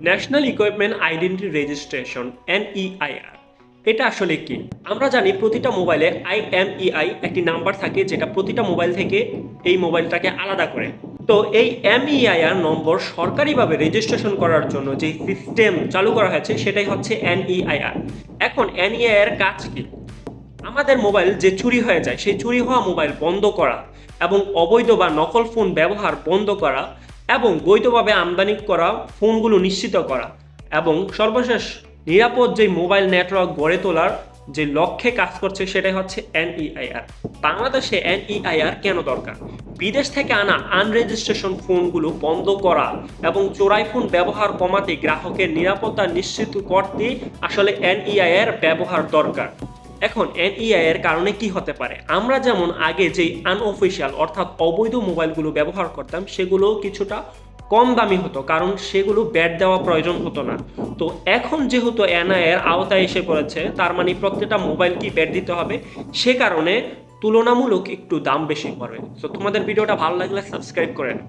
National equipment identity registration NEIR এটা আসলে কি? আমরা জানি প্রতিটা মোবাইলে IMEI একটি নাম্বার থাকে যেটা প্রতিটা মোবাইল থেকে এই মোবাইলটাকে আলাদা করে। তো এই MEIR নম্বর সরকারিভাবে রেজিস্ট্রেশন করার জন্য যে সিস্টেম চালু করা হয়েছে সেটাই হচ্ছে NEIR। এখন NEIR কাজ কি? আমাদের মোবাইল যে চুরি হয়ে যায় সেই চুরি হওয়া মোবাইল বন্ধ করা এবং অবৈধ বা নকল ফোন ব্যবহার বন্ধ করা এবং বৈধভাবে আমদানি করা ফোনগুলো নিশ্চিত করা এবং সর্বশেষ নিরাপদ যে মোবাইল নেটওয়ার্ক গড়ে তোলার যে লক্ষ্যে কাজ করছে সেটাই হচ্ছে NEIR। বাংলাদেশে NEIR কেন দরকার? বিদেশ থেকে আনা আনরেজিস্ট্রেশন ফোনগুলো বন্ধ করা এবং চোরাই ফোন ব্যবহার কমাতে গ্রাহকের নিরাপত্তা নিশ্চিত করতে আসলে NEIR ব্যবহার দরকার। এখন NEI এর কারণে কি হতে পারে? আমরা যেমন আগে যেই আনঅফিশিয়াল অর্থাৎ অবৈধ মোবাইলগুলো ব্যবহার করতাম সেগুলো কিছুটা কম দামি হতো, কারণ সেগুলো ব্যাট দেওয়া প্রয়োজন হতো না। তো এখন যেহেতু NI এর আওতায় এসে পড়েছে, তার মানে প্রত্যেকটা মোবাইল কি ব্যাট দিতে হবে, সে কারণে তুলনামূলক একটু দাম বেশি পড়বে। তো তোমাদের ভিডিওটা ভালো লাগলে সাবস্ক্রাইব করে নাও।